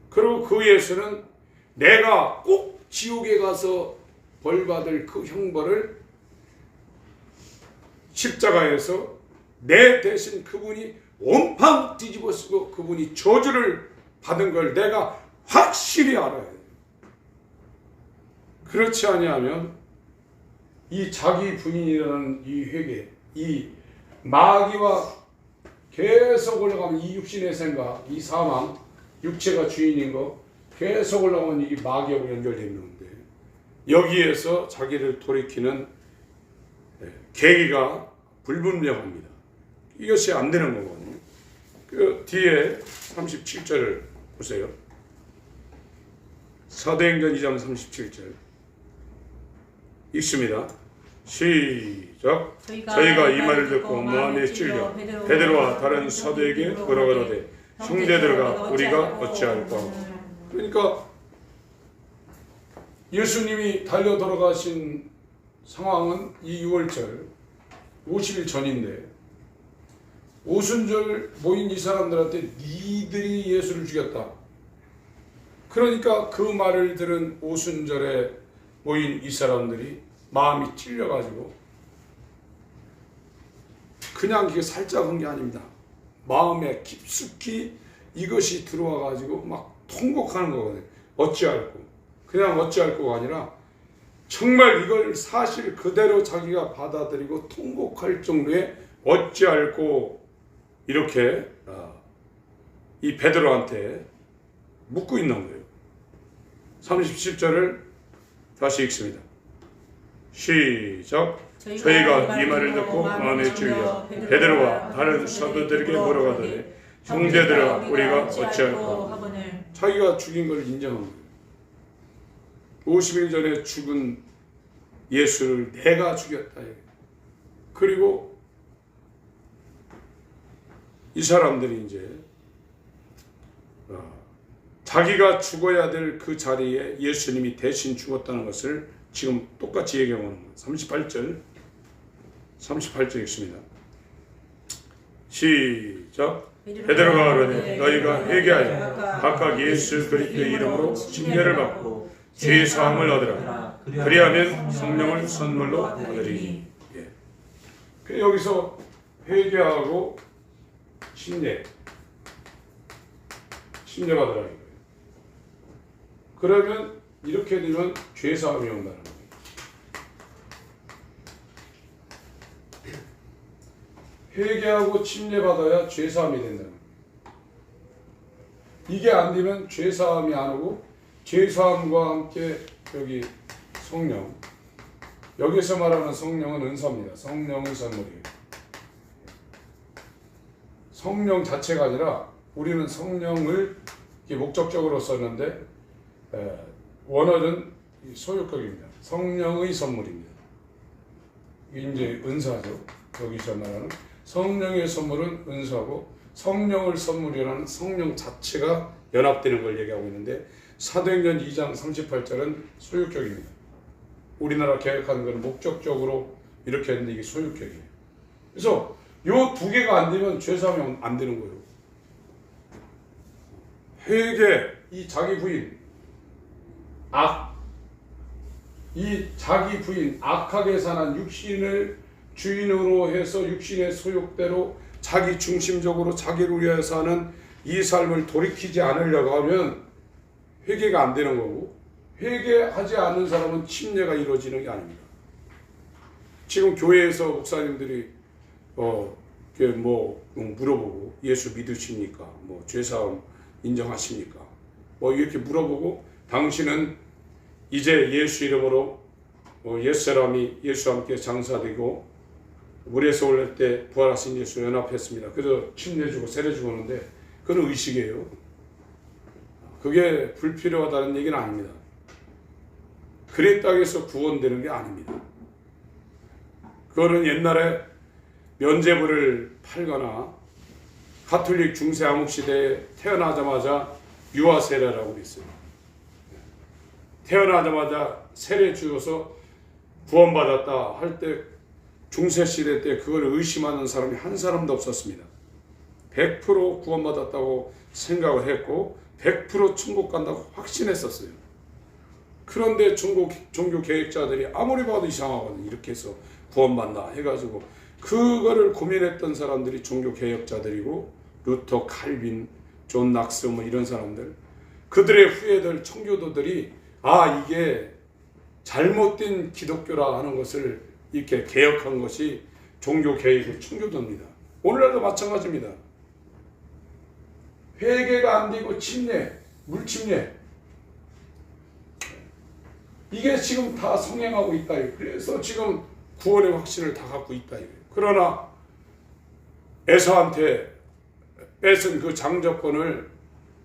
그리고 그 예수는 내가 꼭 지옥에 가서 벌받을 그 형벌을 십자가에서 내 대신 그분이 온팡 뒤집어 쓰고 그분이 저주를 받은 걸 내가 확실히 알아야 돼요. 그렇지 아니하면 이 자기 분인이라는 이 회개, 이 마귀와 계속 올라가면 이 육신의 생각, 이 사망, 육체가 주인인 거 계속 올라가면 이 마귀하고 연결되는데 여기에서 자기를 돌이키는 계기가 불분명합니다. 이것이 안 되는 거거든요. 그 뒤에 37절을 보세요. 사도행전 2장 37절 읽습니다. 시작. 저희가 이 말을 듣고 마음에 찔려 베드로와 다른 사도에게 걸어가로되 형제들과 우리가 어찌할까. 그러니까 예수님이 달려 돌아가신 상황은 이 6월절 50일 전인데 오순절 모인 이 사람들한테 니들이 예수를 죽였다. 그러니까 그 말을 들은 오순절에 모인 이 사람들이 마음이 찔려가지고 그냥 이게 살짝 한 게 아닙니다. 마음에 깊숙이 이것이 들어와가지고 막 통곡하는 거거든요. 어찌할꼬. 그냥 어찌할꼬가 아니라 정말 이걸 사실 그대로 자기가 받아들이고 통곡할 정도의 어찌할꼬 이렇게 이 베드로한테 묻고 있는 거예요. 37절을 다시 읽습니다. 시작. 저희가 이 말을 듣고 마음에 찔려 베드로와 다른 사도들에게 물어가더니 형제들아 우리가 어찌할까. 자기가 죽인 걸 인정한 거예요. 50일 전에 죽은 예수를 내가 죽였다. 그리고 이 사람들이 이제 자기가 죽어야 될 그 자리에 예수님이 대신 죽었다는 것을 지금 똑같이 얘기하고 있는 거예요. 38절 읽습니다. 시작. 베드로가 그러되 너희가 회개하여 각각 예수 그리스도의 이름으로 침례를 받고 죄 사함을 얻으라. 그리하면 성령을 선물로 얻으리니. 예. 여기서 회개하고 침례 받으라 이거예요. 그러면 이렇게 되면 죄 사함이 온다는 거예요. 회개하고 침례 받아야 죄 사함이 된다는 거예요. 이게 안 되면 죄 사함이 안 오고 죄 사함과 함께 여기 성령 여기서 말하는 성령은 은사입니다. 성령의 선물이에요. 성령 자체가 아니라 우리는 성령을 목적적으로 썼는데 원어는 소유격입니다. 성령의 선물입니다. 이게 이제 은사죠. 여기서 말하는 성령의 선물은 은사고 성령을 선물이라는 성령 자체가 연합되는 걸 얘기하고 있는데 사도행전 2장 38절은 소유격입니다. 우리나라 개혁하는 것은 목적적으로 이렇게 했는데 이게 소유격이에요. 그래서 요 두 개가 안 되면 죄사하면 안 되는 거예요. 회개, 이 자기 부인, 이 자기 부인, 악하게 사는 육신을 주인으로 해서 육신의 소욕대로 자기 중심적으로 자기를 위해 사는 이 삶을 돌이키지 않으려고 하면 회개가 안 되는 거고, 회개하지 않는 사람은 침례가 이루어지는 게 아닙니다. 지금 교회에서 목사님들이 물어보고 예수 믿으십니까? 죄사함 인정하십니까? 이렇게 물어보고 당신은 이제 예수 이름으로 옛사람이 예수와 함께 장사되고 물에서 올릴 때 부활하신 예수 연합했습니다. 그래서 침례 주고 세례 주고 하는데 그건 의식이에요. 그게 불필요하다는 얘기는 아닙니다. 그랬다고 해서 구원되는 게 아닙니다. 그거는 옛날에 면죄부를 팔거나 가톨릭 중세 암흑 시대에 태어나자마자 유아 세례라고 그랬어요. 태어나자마자 세례 주어서 구원받았다 할 때 중세 시대 때 그걸 의심하는 사람이 한 사람도 없었습니다. 100% 구원받았다고 생각을 했고 100% 천국 간다고 확신했었어요. 그런데 종교 개혁자들이 아무리 봐도 이상하거든요. 이렇게 해서 구원받나 해가지고 그거를 고민했던 사람들이 종교 개혁자들이고 루터, 칼빈, 존 낙스 이런 사람들, 그들의 후예들 청교도들이 이게 잘못된 기독교라 하는 것을 이렇게 개혁한 것이 종교 개혁의 청교도입니다. 오늘날도 마찬가지입니다. 회개가 안 되고 침례, 물침례, 이게 지금 다 성행하고 있다. 그래서 지금 구원의 확신을 다 갖고 있다. 그러나 에서한테 뺏은 그 장자권을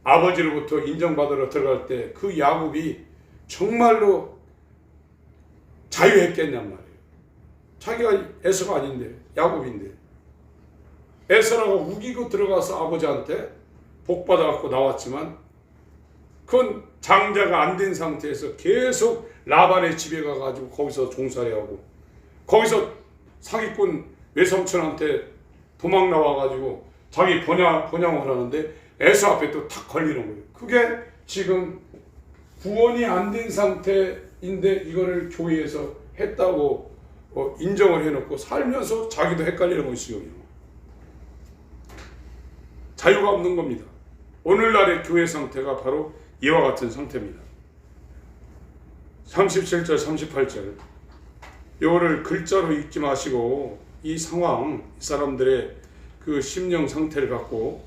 아버지로부터 인정받으러 들어갈 때 그 야곱이 정말로 자유했겠냔 말이에요. 자기가 에서가 아닌데 야곱인데 에서라고 우기고 들어가서 아버지한테 복받아갖고 나왔지만 그건 장자가 안 된 상태에서 계속 라반의 집에 가가지고 거기서 종살이하고 거기서 사기꾼 외삼촌한테 도망 나와가지고 자기 번양을 하는데 에서 앞에 또 탁 걸리는 거예요. 그게 지금 구원이 안 된 상태인데 이거를 교회에서 했다고 인정을 해놓고 살면서 자기도 헷갈리는 것이요. 자유가 없는 겁니다. 오늘날의 교회 상태가 바로 이와 같은 상태입니다. 37절 38절 이거를 글자로 읽지 마시고 이 상황, 이 사람들의 그 심령 상태를 갖고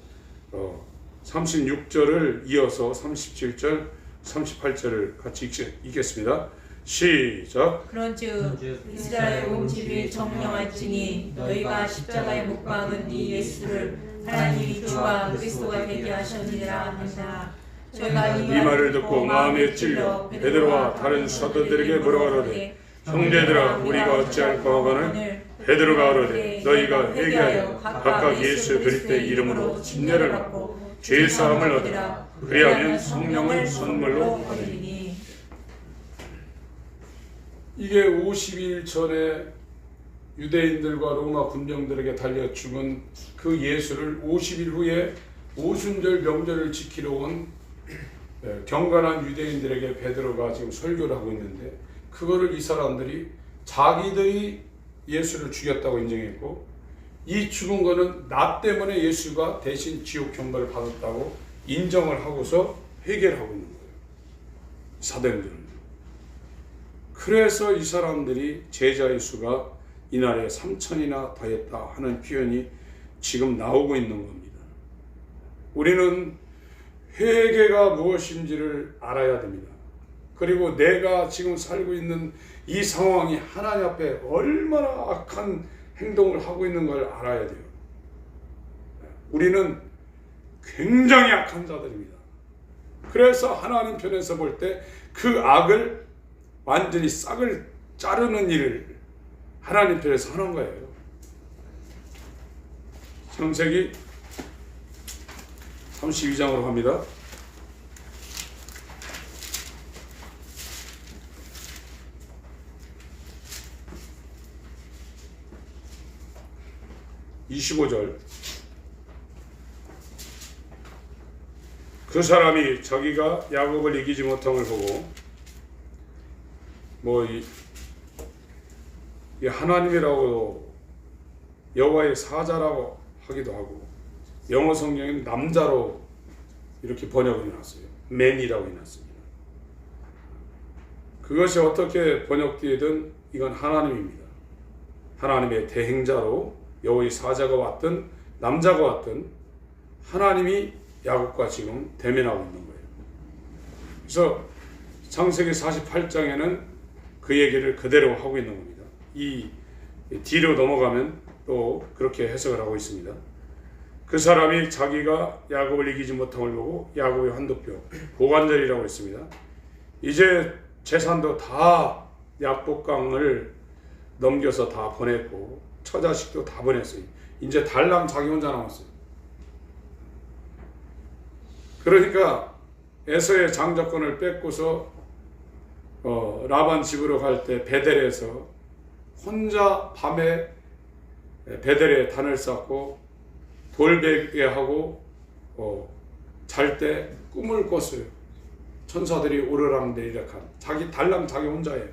36절을 이어서 37절 38절을 같이 읽겠습니다. 시작. 그런즉 이스라엘 온 집이 정령할지니 너희가 십자가에 못 박은 이 예수를 하나님이 주와 그리스도가 되게 하셨느니라 한다. 저희가 이 말을 듣고 마음에 찔려 베드로와 다른 사도들에게 물어가로되 형제들아 우리가 어찌할까 하거늘 베드로가 가로되 너희가 회개하여 각각 예수 그리스도의 이름으로 침례를 받고 죄 사함을 얻으라. 그리하면 성령을 선물로 받으리니. 이게 50일 전에 유대인들과 로마 군병들에게 달려 죽은 그 예수를 50일 후에 오순절 명절을 지키러 온 경건한 유대인들에게 베드로가 지금 설교를 하고 있는데 그거를 이 사람들이 자기들이 예수를 죽였다고 인정했고 이 죽은 거는 나 때문에 예수가 대신 지옥 경벌을 받았다고 인정을 하고서 회개를 하고 있는 거예요. 사도행전은. 그래서 이 사람들이 제자의 수가 이날에 3,000이나 더했다 하는 표현이 지금 나오고 있는 겁니다. 우리는 회개가 무엇인지를 알아야 됩니다. 그리고 내가 지금 살고 있는 이 상황이 하나님 앞에 얼마나 악한 행동을 하고 있는 걸 알아야 돼요. 우리는 굉장히 악한 자들입니다. 그래서 하나님 편에서 볼 때 그 악을 완전히 싹을 자르는 일을 하나님 편에서 하는 거예요. 창세기 32장으로 갑니다. (25절) 그 사람이 자기가 야곱을 이기지 못함을 보고 이 하나님이라고 여호와의 사자라고 하기도 하고 영어 성경에는 남자로 이렇게 번역이 났어요. 맨이라고 해놨습니다. 그것이 어떻게 번역되든 이건 하나님입니다. 하나님의 대행자로 여호와의 사자가 왔든 남자가 왔든 하나님이 야곱과 지금 대면하고 있는 거예요. 그래서 창세기 48장에는 그 얘기를 그대로 하고 있는 겁니다. 이 뒤로 넘어가면 또 그렇게 해석을 하고 있습니다. 그 사람이 자기가 야곱을 이기지 못함을 보고 야곱의 환도뼈 고관절이라고 했습니다. 이제 재산도 다 약복강을 넘겨서 다 보냈고 처자식도 다 보냈어요. 이제 달랑 자기 혼자 남았어요. 그러니까 에서의 장자권을 뺏고서 라반 집으로 갈 때 베델에서 혼자 밤에 베델에 단을 쌓고 돌베개하고 잘 때 꿈을 꿨어요. 천사들이 오르락내리락한 자기 달랑 자기 혼자예요.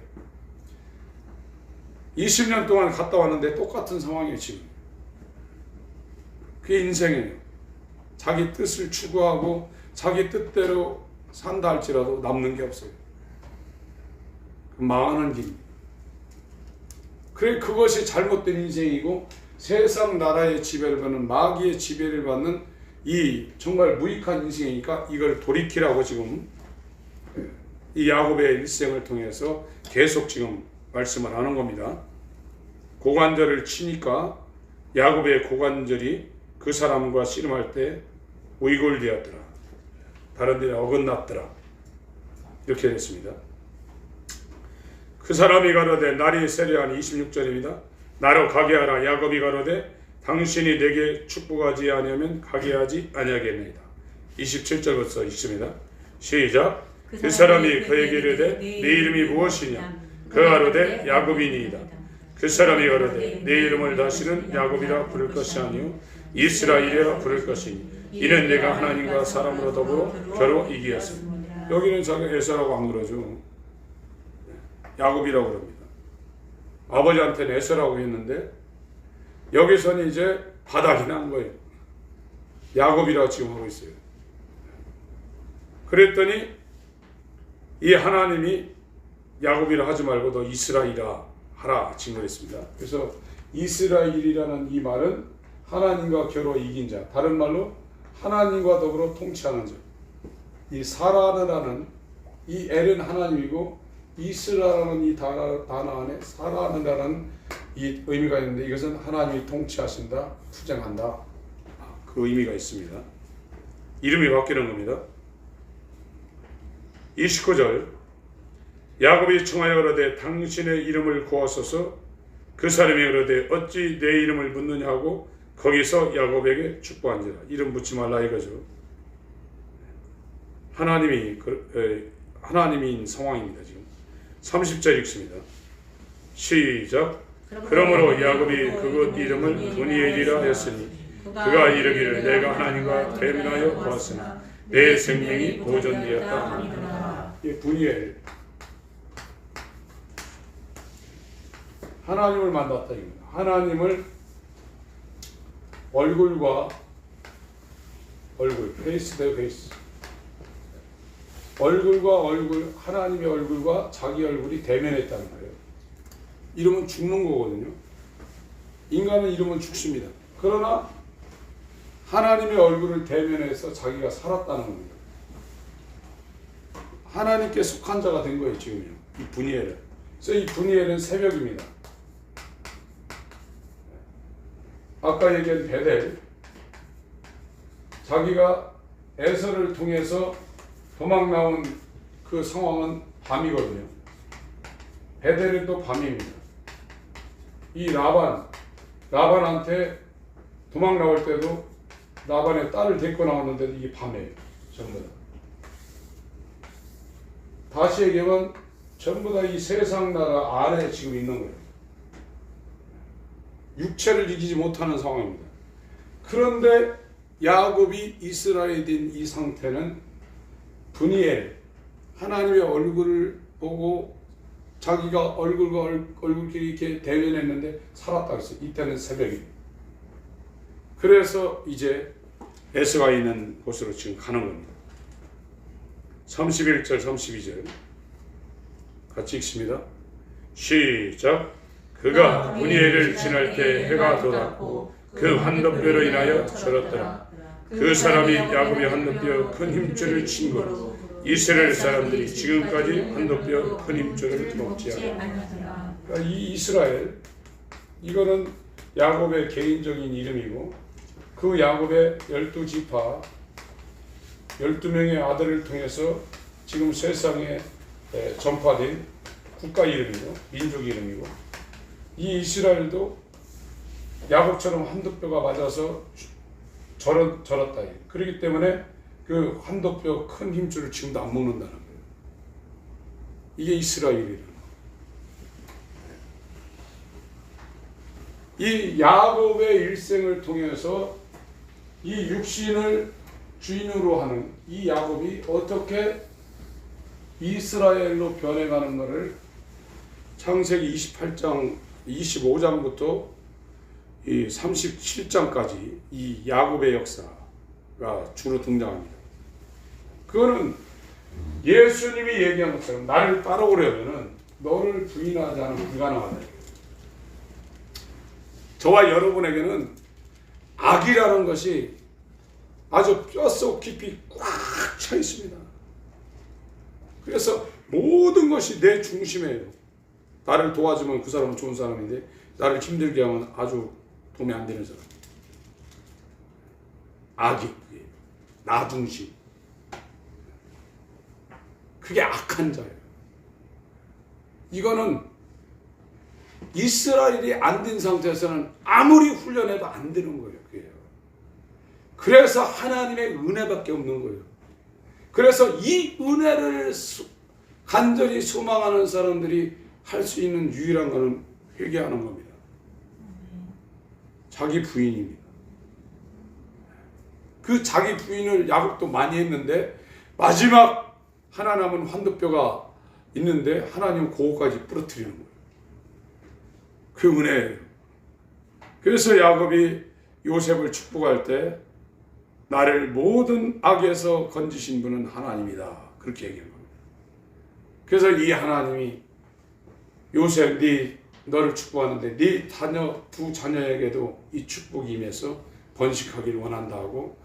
20년 동안 갔다 왔는데 똑같은 상황이에요. 지금 그게 인생이에요. 자기 뜻을 추구하고 자기 뜻대로 산다 할지라도 남는 게 없어요. 망하는 길입니다. 그래 그것이 잘못된 인생이고 세상 나라의 지배를 받는 마귀의 지배를 받는 이 정말 무익한 인생이니까 이걸 돌이키라고 지금 이 야곱의 일생을 통해서 계속 지금 말씀을 하는 겁니다. 고관절을 치니까 야곱의 고관절이 그 사람과 씨름할 때 우이골되었더라. 다른 데는 어긋났더라. 이렇게 됐습니다. 그 사람이 가로되 날이 세려하니 26절입니다. 나로 가게 하라. 야곱이 가로되 당신이 내게 축복하지 아니하면 가게 하지 아니하겠나이다. 27절부터 읽습니다. 시작. 그 사람이 그에게 이르되 네 이름이 무엇이냐? 그 가로되 야곱이니이다. 그 사람이 가로되 내 이름을 다시는 야곱이라 부를 것이 아니요 이스라엘이라 부를 것이니 이는 내가 하나님과 사람으로 더불어 겨루 이기었습니다. 여기는 자기 에서라고 안 그러죠. 야곱이라고 그럽니다. 아버지한테는 에서라고 했는데 여기서는 이제 바닥이 난 거예요. 야곱이라고 지금 하고 있어요. 그랬더니 이 하나님이 야곱이라 하지 말고 너 이스라엘이라 하라 징조했습니다. 그래서 이스라엘이라는 이 말은 하나님과 겨루 이긴 자, 다른 말로 하나님과 더불어 통치하는 자. 이 사라느라는 이 엘은 하나님이고 이스라라는 이 단어 안에 사라느라는 이 의미가 있는데 이것은 하나님이 통치하신다, 투쟁한다. 그 의미가 있습니다. 이름이 바뀌는 겁니다. 29절 야곱이 청하여 그러되 당신의 이름을 구하소서. 그 사람이 그러되 어찌 내 이름을 묻느냐 하고 거기서 야곱에게 축복한지라. 이름 묻지 말라 이거죠. 하나님인 상황입니다. 지금 30절 읽습니다. 시작. 그러므로 야곱이 그곳 이름을 브니엘이라 했으니 그가 이르기를 내가 하나님과 대면하여 보았으나 내 생명이 보존되었다 하니라. 이 브니엘 하나님을 만났다 이겁니다. 하나님을 얼굴과 얼굴, 페이스 대 페이스, 얼굴과 얼굴, 하나님의 얼굴과 자기 얼굴이 대면했다는 거예요. 이러면 죽는 거거든요. 인간은 이러면 죽습니다. 그러나 하나님의 얼굴을 대면해서 자기가 살았다는 겁니다. 하나님께 속한 자가 된 거예요. 지금요. 이 분이엘은 그래서 이 브니엘은 새벽입니다. 아까 얘기한 베델, 자기가 에서를 통해서 도망 나온 그 상황은 밤이거든요. 베델은 또 밤입니다. 이 라반한테 도망 나올 때도 라반의 딸을 데리고 나왔는데도 이게 밤이에요. 전부 다. 다시 얘기하면 전부 다 이 세상 나라 안에 지금 있는 거예요. 육체를 이기지 못하는 상황입니다. 그런데 야곱이 이스라엘에 된 이 상태는 브니엘, 하나님의 얼굴을 보고 자기가 얼굴과 얼굴끼리 이렇게 대면했는데 살았다 그랬어요. 이때는 새벽입니다. 그래서 이제 에서가 있는 곳으로 지금 가는 겁니다. 31절 32절 같이 읽습니다. 시작. 그가 브니엘을 지날 때 해가 돋았고 그 한뼘뼈로 인하여 절었더라. 그 사람이 야곱이 한뼘뼈 큰 힘줄을 친 거로 이스라엘 사람들이 지금까지 한뼘뼈 큰 힘줄을 먹지 않았다. 그러니까 이 이스라엘, 이거는 야곱의 개인적인 이름이고 그 야곱의 12지파 12명의 아들을 통해서 지금 세상에 전파된 국가 이름이고 민족 이름이고, 이 이스라엘도 야곱처럼 한뼘뼈가 맞아서 절었다. 그렇기 때문에 그 한뼘뼈 큰 힘줄을 지금도 안 먹는다는 거예요. 이게 이스라엘이라는 거예요. 이 야곱의 일생을 통해서 이 육신을 주인으로 하는 이 야곱이 어떻게 이스라엘로 변해가는 것을 창세기 28장 25장부터 이 37장까지 이 야곱의 역사가 주로 등장합니다. 그거는 예수님이 얘기한 것처럼 나를 따라오려면 너를 부인하지 않으면 불가능하다. 저와 여러분에게는 악이라는 것이 아주 뼛속 깊이 꽉 차 있습니다. 그래서 모든 것이 내 중심이에요. 나를 도와주면 그 사람은 좋은 사람인데 나를 힘들게 하면 아주 도움이 안 되는 사람. 악이 그게 나 중심. 그게 악한 자예요. 이거는 이스라엘이 안 된 상태에서는 아무리 훈련해도 안 되는 거예요. 그게요. 그래서 하나님의 은혜밖에 없는 거예요. 그래서 이 은혜를 간절히 소망하는 사람들이 할 수 있는 유일한 것은 회개하는 겁니다. 자기 부인입니다. 그 자기 부인을 야곱도 많이 했는데 마지막 하나 남은 한뼘뼈가 있는데 하나님은 그거까지 부러뜨리는 거예요. 그 은혜예요. 그래서 야곱이 요셉을 축복할 때 나를 모든 악에서 건지신 분은 하나님이다. 그렇게 얘기한 겁니다. 그래서 이 하나님이 요셉 너를 축복하는데 네 두 자녀에게도 이 축복이 임해서 번식하기를 원한다 하고,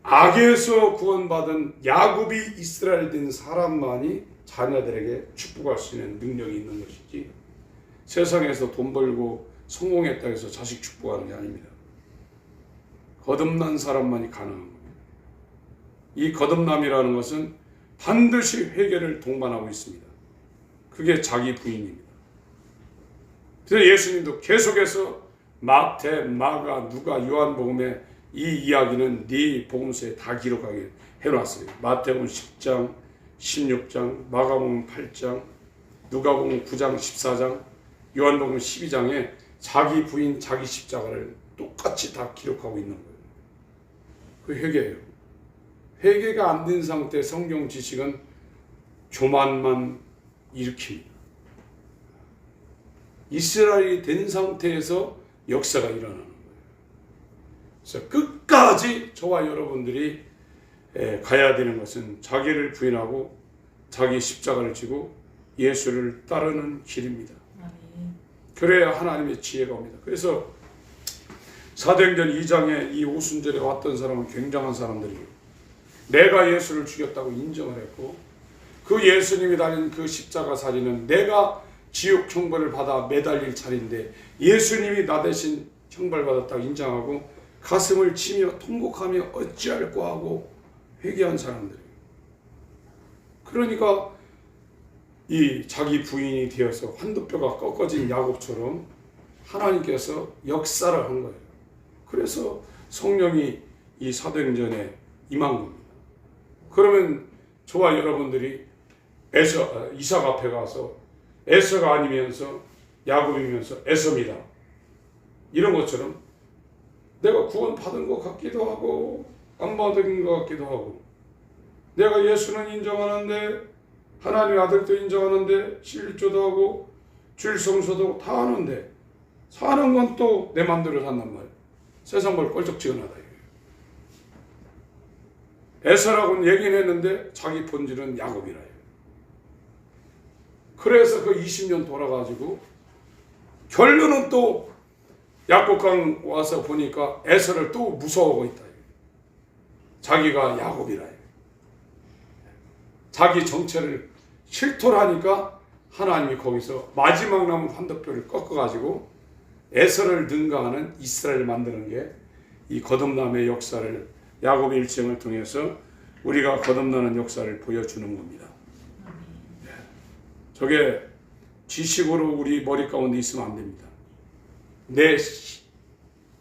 악에서 구원받은 야곱이 이스라엘 된 사람만이 자녀들에게 축복할 수 있는 능력이 있는 것이지, 세상에서 돈 벌고 성공했다 해서 자식 축복하는 게 아닙니다. 거듭난 사람만이 가능한 겁니다. 이 거듭남이라는 것은 반드시 회개를 동반하고 있습니다. 그게 자기 부인입니다. 그래서 예수님도 계속해서 마태, 마가, 누가, 요한복음에 이 이야기는 네 복음서에 다 기록하게 해놨어요. 마태복음 10장, 16장, 마가복음 8장, 누가복음 9장, 14장, 요한복음 12장에 자기 부인, 자기 십자가를 똑같이 다 기록하고 있는 거예요. 그 회개예요. 회개가 안 된 상태 성경 지식은 교만만 일으킵니다. 이스라엘이 된 상태에서 역사가 일어나는 거예요. 그래서 끝까지 저와 여러분들이 가야 되는 것은 자기를 부인하고 자기 십자가를 지고 예수를 따르는 길입니다. 그래야 하나님의 지혜가 옵니다. 그래서 사도행전 2장에 이 오순절에 왔던 사람은 굉장한 사람들이에요. 내가 예수를 죽였다고 인정을 했고, 그 예수님이 달린 그 십자가 사진은 내가 지옥 형벌을 받아 매달릴 차례인데 예수님이 나 대신 형벌받았다고 인정하고 가슴을 치며 통곡하며 어찌할꼬 하고 회개한 사람들이에요. 그러니까 이 자기 부인이 되어서 환도뼈가 꺾어진 야곱처럼 하나님께서 역사를 한 거예요. 그래서 성령이 이 사도행전에 임한 겁니다. 그러면 저와 여러분들이 이삭 앞에 가서 에서가 아니면서 야곱이면서 에서입니다. 이런 것처럼 내가 구원 받은 것 같기도 하고 안 받은 것 같기도 하고 내가 예수는 인정하는데 하나님의 아들도 인정하는데 실조도 하고 주일 성수도 다 하는데 사는 건 또 내 맘대로 산단 말이에요. 세상 걸 껄쩍지근하다. 에서라고는 얘기는 했는데 자기 본질은 야곱이라 해요. 그래서 그 20년 돌아가지고 결론은 또 야곱강 와서 보니까 에서를 또 무서워하고 있다. 자기가 야곱이라 해요. 자기 정체를 실토하니까 하나님이 거기서 마지막 남은 환도뼈를 꺾어가지고 에서를 능가하는 이스라엘을 만드는 게 이 거듭남의 역사를 야곱의 일생을 통해서 우리가 거듭나는 역사를 보여주는 겁니다. 저게 지식으로 우리 머리 가운데 있으면 안 됩니다.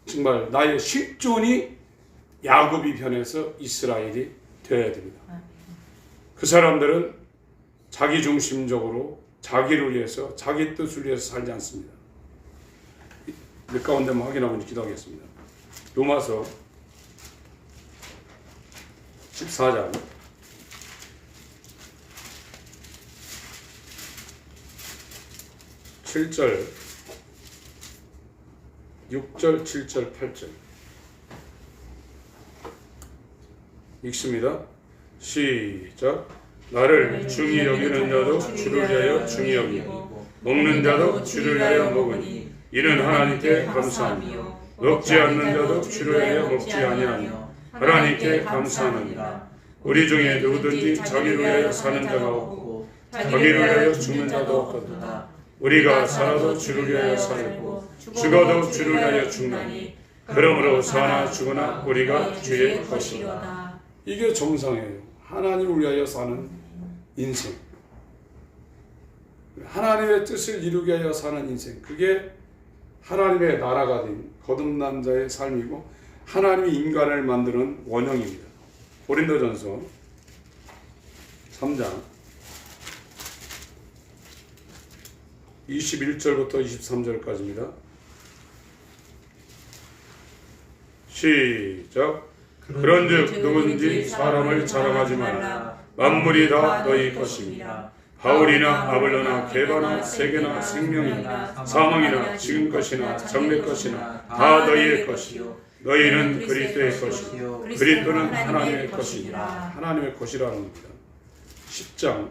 정말 나의 실존이 야곱이 변해서 이스라엘이 되어야 됩니다. 그 사람들은 자기중심적으로 자기를 위해서 자기 뜻을 위해서 살지 않습니다. 내 가운데만 확인하고 기도하겠습니다. 로마서 14장 7절 6절 7절 8절 읽습니다. 시작. 나를 중히 여기는 자도 주를 위하여 중히 여기고 먹는 자도 주를 위하여 먹으니 이는 하나님께 감사하며 먹지 않는 자도 주를 위하여 먹지 아니하며 하나님께 감사하느니라. 우리 중에 누구든지 자기를 위하여 사는 자가 없고 자기를 위하여 죽는 자도 없거니와 우리가 살아도 주를 위하여 살고 죽어도 주를 위하여 죽나니 그러므로 사나 죽으나 우리가 주의 것이로다. 이게 정상이에요. 하나님을 위하여 사는 인생, 하나님의 뜻을 이루기 위하여 사는 인생, 그게 하나님의 나라가 된 거듭난 자의 삶이고 하나님이 인간을 만드는 원형입니다. 고린도전서 3장 21절부터 23절까지입니다. 시작. 그런즉 누구든지 사람을 자랑하지 말라. 만물이 다 너희 것입니다. 바울이나 아볼로나 게바나 세계나 생명이나 사망이나 지금 것이나 장래 것이나 다 너희의 것이요 너희는 그리스도의 것이요 그리스도는 하나님의 것이니라. 하나님의 것이라는 겁니다. 10장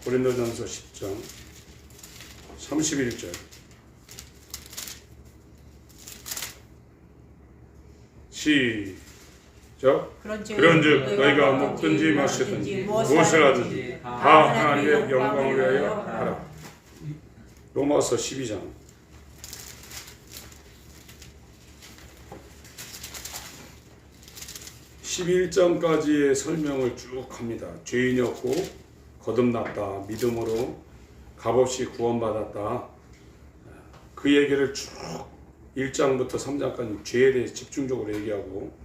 고린도전서 10장 31절 시작. 그런즉 너희가 먹든지 마시든지 무엇을 하든지 다 하나님의 영광을 위하여 하라. 로마서 12장 11장까지의 설명을 쭉 합니다. 죄인이었고 거듭났다. 믿음으로 값없이 구원받았다. 그 얘기를 쭉 1장부터 3장까지 죄에 대해 집중적으로 얘기하고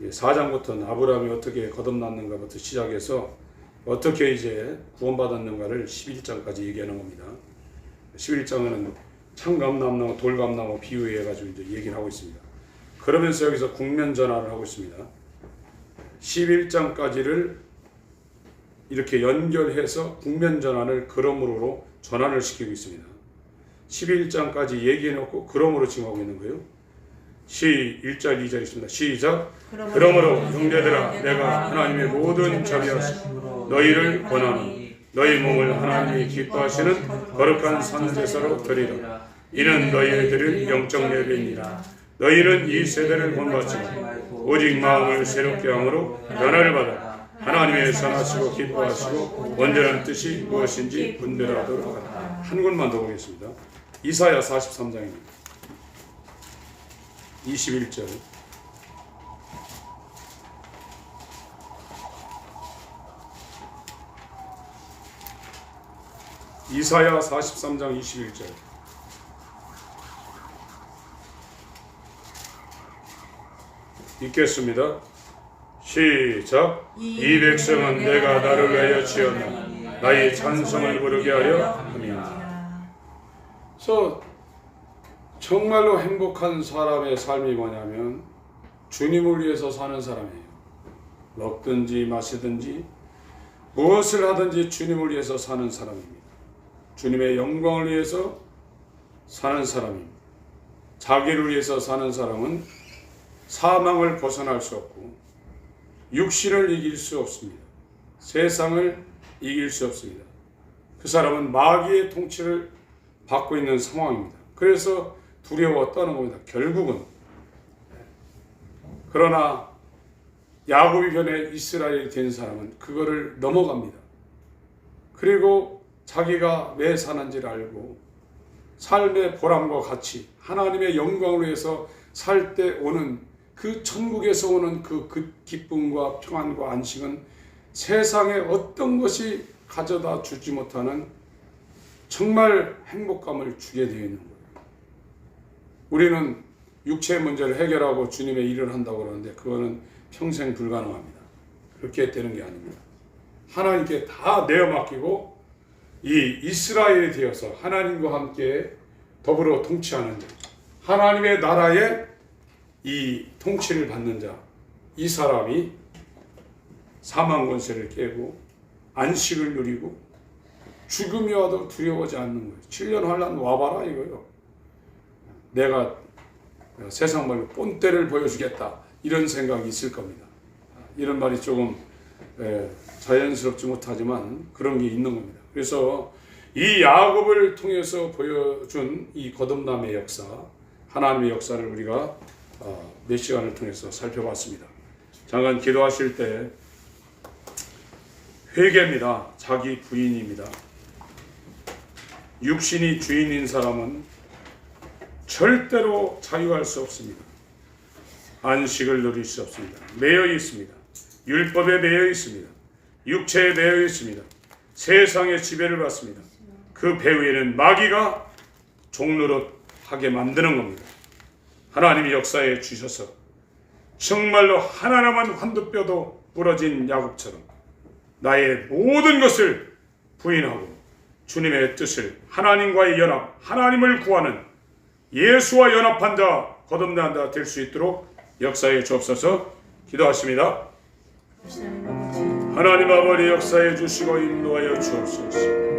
4장부터는 아브라함이 어떻게 거듭났는가부터 시작해서 어떻게 이제 구원받았는가를 11장까지 얘기하는 겁니다. 11장은 참감나무, 돌감나무 비유해가지고 이제 얘기를 하고 있습니다. 그러면서 여기서 국면 전환을 하고 있습니다. 11장까지를 이렇게 연결해서 국면 전환을 그러므로로 전환을 시키고 있습니다. 11장까지 얘기해놓고 그러므로 지금 하고 있는 거예요. 1절 2절 있습니다. 시작. 그러므로 형제들아 내가 하나님의 모든 자비하심으로 너희를 권하노니 너희 몸을 하나님이 기뻐하시는 거룩한 산제사로 드리라. 이는 너희의 드릴 영적 예배니라. 너희는 이 세대를 본받지 말고 오직 마음을 새롭게 함으로 변화를 받아 하나님의 선하시고 기뻐하시고 온전한 뜻이 무엇인지 분별하도록 하라. 한 군만 더 보겠습니다. 이사야 43장입니다. 21절. 이사야 43장 21절. 읽겠습니다. 시작. 이 백성은 내가 나를 위하여 지었나니 나의 찬송을 부르게 하려 함이라. 그래서 정말로 행복한 사람의 삶이 뭐냐면 주님을 위해서 사는 사람이에요. 먹든지 마시든지 무엇을 하든지 주님을 위해서 사는 사람입니다. 주님의 영광을 위해서 사는 사람입니다. 자기를 위해서 사는 사람은 사망을 벗어날 수 없고 육신을 이길 수 없습니다. 세상을 이길 수 없습니다. 그 사람은 마귀의 통치를 받고 있는 상황입니다. 그래서 두려워 떠는 겁니다. 결국은. 그러나 야곱이 변해 이스라엘이 된 사람은 그거를 넘어갑니다. 그리고 자기가 왜 사는지를 알고 삶의 보람과 같이 하나님의 영광을 위해서 살 때 오는 그 천국에서 오는 그 기쁨과 평안과 안식은 세상에 어떤 것이 가져다 주지 못하는 정말 행복감을 주게 되어 있는 거예요. 우리는 육체의 문제를 해결하고 주님의 일을 한다고 그러는데 그거는 평생 불가능합니다. 그렇게 되는 게 아닙니다. 하나님께 다 내어 맡기고 이 이스라엘이 되어서 하나님과 함께 더불어 통치하는 자, 하나님의 나라의 이 통치를 받는 자, 이 사람이 사망 권세를 깨고 안식을 누리고 죽음이 와도 두려워하지 않는 거예요. 7년 환난 와봐라 이거요. 내가 세상 말로 본때를 보여주겠다 이런 생각이 있을 겁니다. 이런 말이 조금 자연스럽지 못하지만 그런 게 있는 겁니다. 그래서 이 야곱을 통해서 보여준 이 거듭남의 역사, 하나님의 역사를 우리가 몇 시간을 통해서 살펴봤습니다. 잠깐 기도하실 때 회개입니다. 자기 부인입니다. 육신이 주인인 사람은 절대로 자유할 수 없습니다. 안식을 누릴 수 없습니다. 매여 있습니다. 율법에 매여 있습니다. 육체에 매여 있습니다. 세상의 지배를 받습니다. 그 배후에는 마귀가 종노릇 하게 만드는 겁니다. 하나님이 역사에 주셔서 정말로 하나님만 환두뼈도 부러진 야곱처럼 나의 모든 것을 부인하고 주님의 뜻을, 하나님과의 연합, 하나님을 구하는 예수와 연합한 자, 거듭난 자 될 수 있도록 역사에 주옵소서. 기도하십니다. 하나님 아버지 역사해 주시고 인도하여 주옵소서.